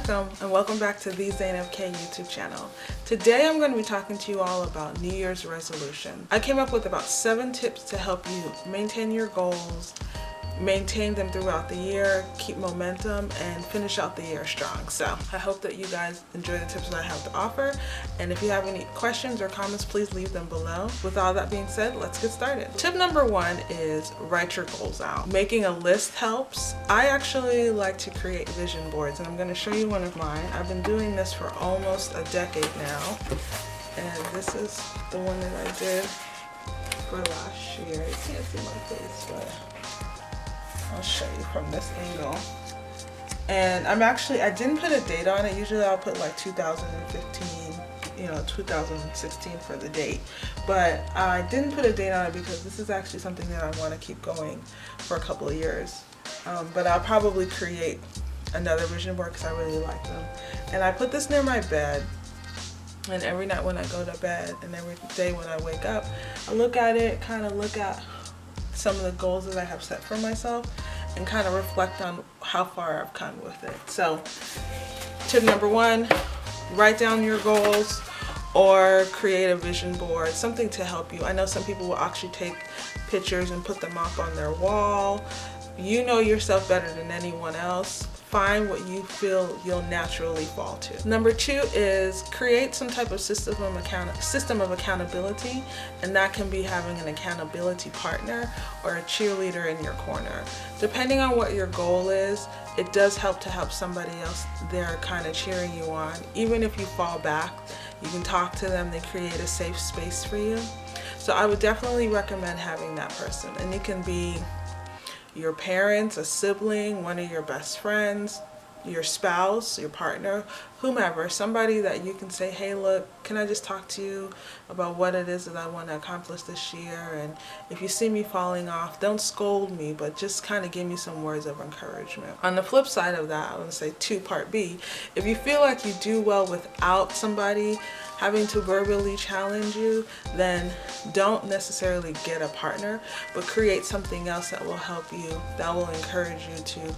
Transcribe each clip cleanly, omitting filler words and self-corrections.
Welcome and welcome back to theZeinabk YouTube channel. Today I'm going to be talking to you all about New Year's resolution. I came up with about 7 tips to help you maintain your goals, maintain them throughout the year, keep momentum, and finish out the year strong. So I hope that you guys enjoy the tips that I have to offer, and if you have any questions or comments, please leave them below. With all that being said, let's get started. Tip number 1 is write your goals out. Making a list helps. I actually like to create vision boards, and I'm going to show you one of mine. I've been doing this for almost a decade now, and this is the one that I did for last year. You can't see my face, but I'll show you from this angle. And I didn't put a date on it. Usually I'll put like 2015, 2016 for the date. But I didn't put a date on it because this is actually something that I want to keep going for a couple of years. But I'll probably create another vision board because I really like them. And I put this near my bed. And every night when I go to bed and every day when I wake up, I look at it, kind of look at some of the goals that I have set for myself and kind of reflect on how far I've come with it. So tip number 1, write down your goals or create a vision board, something to help you. I know some people will actually take pictures and put them up on their wall. You know yourself better than anyone else. Find what you feel you'll naturally fall to. Number 2 is create some type of system of accountability, and that can be having an accountability partner or a cheerleader in your corner. Depending on what your goal is, it does help to have somebody else there kind of cheering you on. Even if you fall back, you can talk to them. They create a safe space for you. So I would definitely recommend having that person, and it can be your parents, a sibling, one of your best friends, your spouse, your partner, whomever, somebody that you can say, hey, look, can I just talk to you about what it is that I want to accomplish this year? And if you see me falling off, don't scold me, but just kind of give me some words of encouragement. On the flip side of that, I want to say part B, if you feel like you do well without somebody having to verbally challenge you, then don't necessarily get a partner, but create something else that will help you, that will encourage you to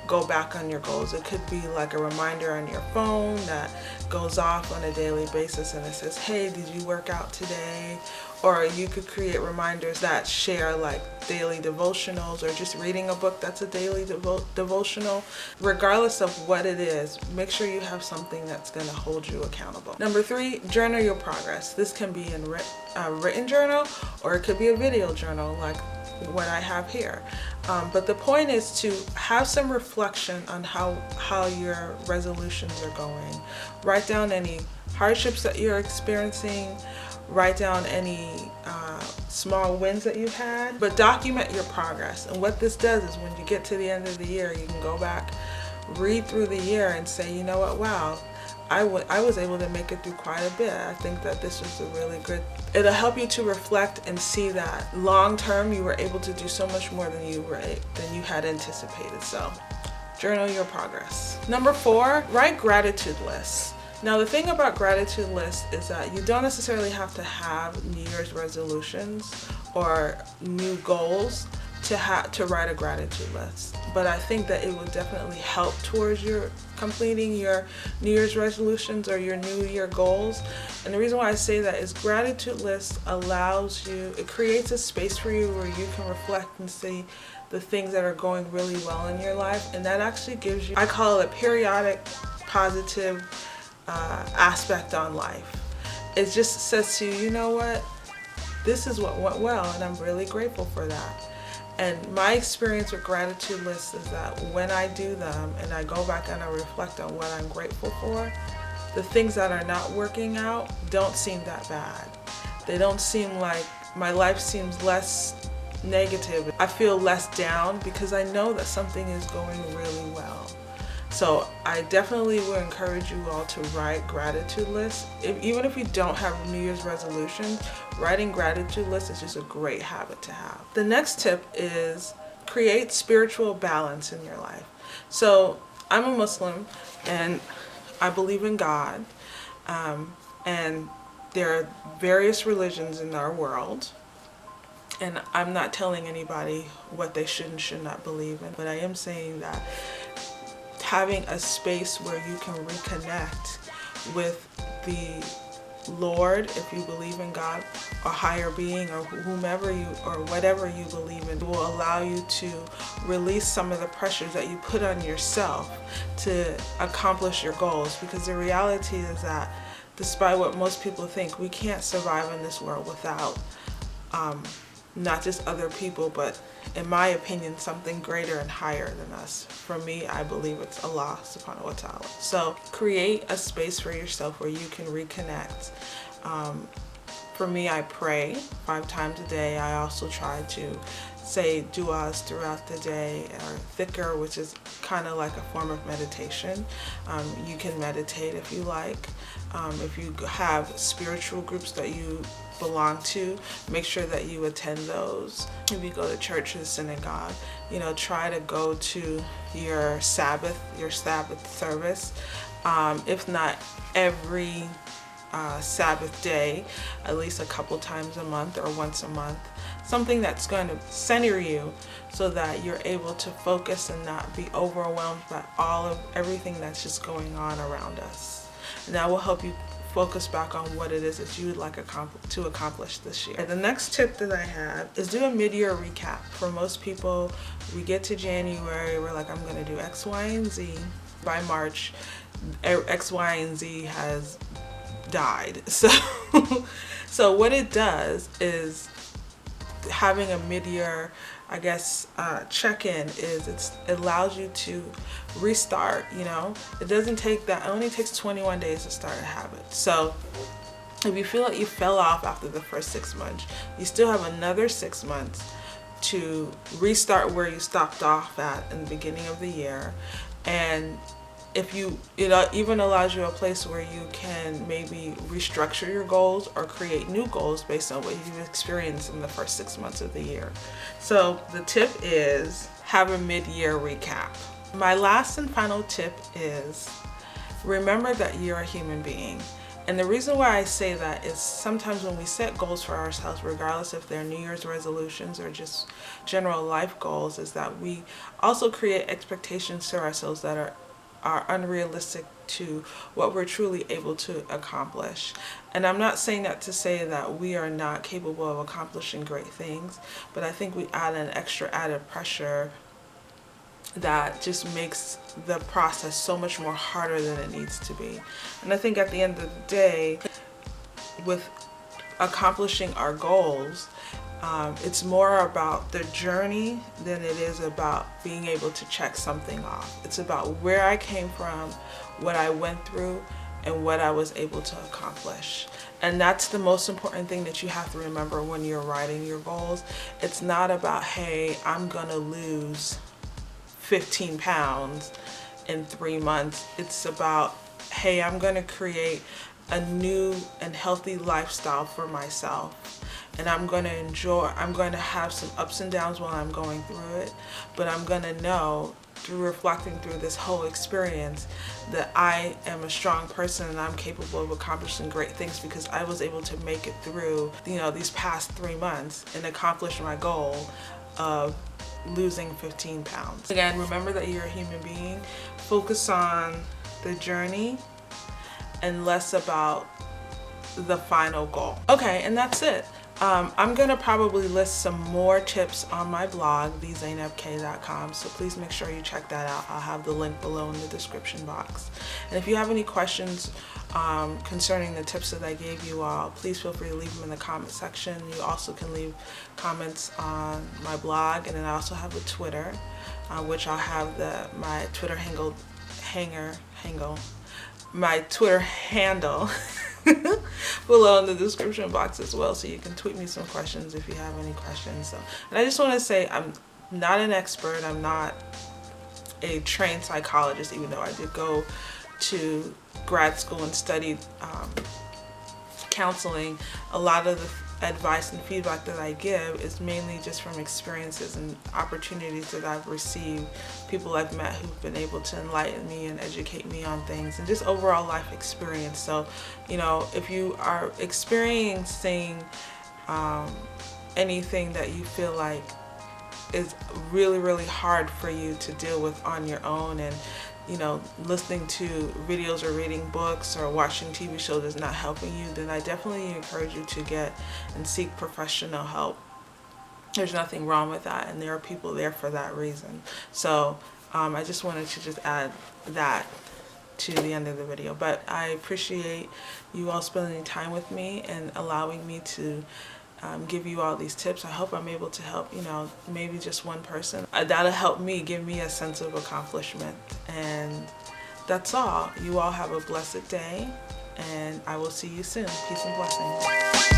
go back on your goals. It could be like a reminder on your phone that goes off on a daily basis and it says, hey, did you work out today? Or you could create reminders that share like daily devotionals, or just reading a book that's a daily devotional. Regardless of what it is, make sure you have something that's going to hold you accountable. Number 3, journal your progress. This can be in a written journal, or it could be a video journal like what I have here. But the point is to have some reflection on how your resolutions are going. Write down any hardships that you're experiencing. Write down any small wins that you've had, but document your progress. And what this does is when you get to the end of the year, you can go back, read through the year and say, you know what, wow, I was able to make it through quite a bit. I think that this was a really good, it'll help you to reflect and see that long term you were able to do so much more than you had anticipated. So journal your progress. Number 4, write gratitude lists. Now the thing about gratitude lists is that you don't necessarily have to have New Year's resolutions or new goals to write a gratitude list, but I think that it would definitely help towards your completing your New Year's resolutions or your New Year goals. And the reason why I say that is gratitude list allows you, it creates a space for you where you can reflect and see the things that are going really well in your life, and that actually gives you, I call it a periodic positive aspect on life. It just says to you, you know what, this is what went well and I'm really grateful for that. And my experience with gratitude lists is that when I do them and I go back and I reflect on what I'm grateful for, the things that are not working out don't seem that bad. They don't seem like, my life seems less negative. I feel less down because I know that something is going really well. So I definitely would encourage you all to write gratitude lists. Even if you don't have New Year's resolutions, writing gratitude lists is just a great habit to have. The next tip is create spiritual balance in your life. So I'm a Muslim and I believe in God, and there are various religions in our world. And I'm not telling anybody what they should and should not believe in, but I am saying that having a space where you can reconnect with the Lord, if you believe in God, or higher being, or whomever you or whatever you believe in, will allow you to release some of the pressures that you put on yourself to accomplish your goals. Because the reality is that despite what most people think, we can't survive in this world without not just other people, but in my opinion, something greater and higher than us. For me, I believe it's Allah subhanahu wa ta'ala. So create a space for yourself where you can reconnect. For me, I pray 5 times a day. I also try to say du'as throughout the day, or dhikr, which is kind of like a form of meditation. You can meditate if you like. If you have spiritual groups that you belong to, make sure that you attend those. If you go to church or synagogue, you know, try to go to your Sabbath service. If not every Sabbath day, at least a couple times a month or once a month. Something that's going to center you so that you're able to focus and not be overwhelmed by everything that's just going on around us. And that will help you focus back on what it is that you would like to accomplish this year. And the next tip that I have is do a mid-year recap. For most people, we get to January, we're like, I'm going to do X, Y, and Z. By March, X, Y, and Z has died. So what it does is, having a mid-year, I guess, check-in is it allows you to restart. You know, it doesn't take that. It only takes 21 days to start a habit. So if you feel like you fell off after the first 6 months, you still have another 6 months to restart where you stopped off at in the beginning of the year. And if it even allows you a place where you can maybe restructure your goals or create new goals based on what you've experienced in the first 6 months of the year. So the tip is have a mid-year recap. My last and final tip is remember that you're a human being. And the reason why I say that is sometimes when we set goals for ourselves, regardless if they're New Year's resolutions or just general life goals, is that we also create expectations to ourselves that are unrealistic to what we're truly able to accomplish. And I'm not saying that to say that we are not capable of accomplishing great things, but I think we add an extra added pressure that just makes the process so much more harder than it needs to be. And I think at the end of the day, with accomplishing our goals, it's more about the journey than it is about being able to check something off. It's about where I came from, what I went through, and what I was able to accomplish. And that's the most important thing that you have to remember when you're writing your goals. It's not about, hey, I'm gonna lose 15 pounds in 3 months. It's about, hey, I'm gonna create a new and healthy lifestyle for myself. And I'm going to have some ups and downs while I'm going through it, but I'm going to know through reflecting through this whole experience that I am a strong person and I'm capable of accomplishing great things because I was able to make it through, you know, these past 3 months and accomplish my goal of losing 15 pounds. Again, remember that you're a human being. Focus on the journey and less about the final goal. Okay, and that's it. I'm going to probably list some more tips on my blog, theZeinabk.com, so please make sure you check that out. I'll have the link below in the description box. And if you have any questions concerning the tips that I gave you all, please feel free to leave them in the comment section. You also can leave comments on my blog, and then I also have a Twitter, which I'll have my Twitter handle below in the description box as well, so you can tweet me some questions if you have any questions. So, and I just want to say I'm not an expert, I'm not a trained psychologist, even though I did go to grad school and studied counseling. A lot of the advice and feedback that I give is mainly just from experiences and opportunities that I've received, people I've met who've been able to enlighten me and educate me on things, and just overall life experience. So, you know, if you are experiencing anything that you feel like is really, really hard for you to deal with on your own, and you know, listening to videos or reading books or watching TV shows is not helping you, then I definitely encourage you to get and seek professional help. There's nothing wrong with that, and there are people there for that reason. So I just wanted to just add that to the end of the video. But I appreciate you all spending time with me and allowing me to give you all these tips. I hope I'm able to help, you know, maybe just one person. That'll help me, give me a sense of accomplishment. And that's all. You all have a blessed day, and I will see you soon. Peace and blessings.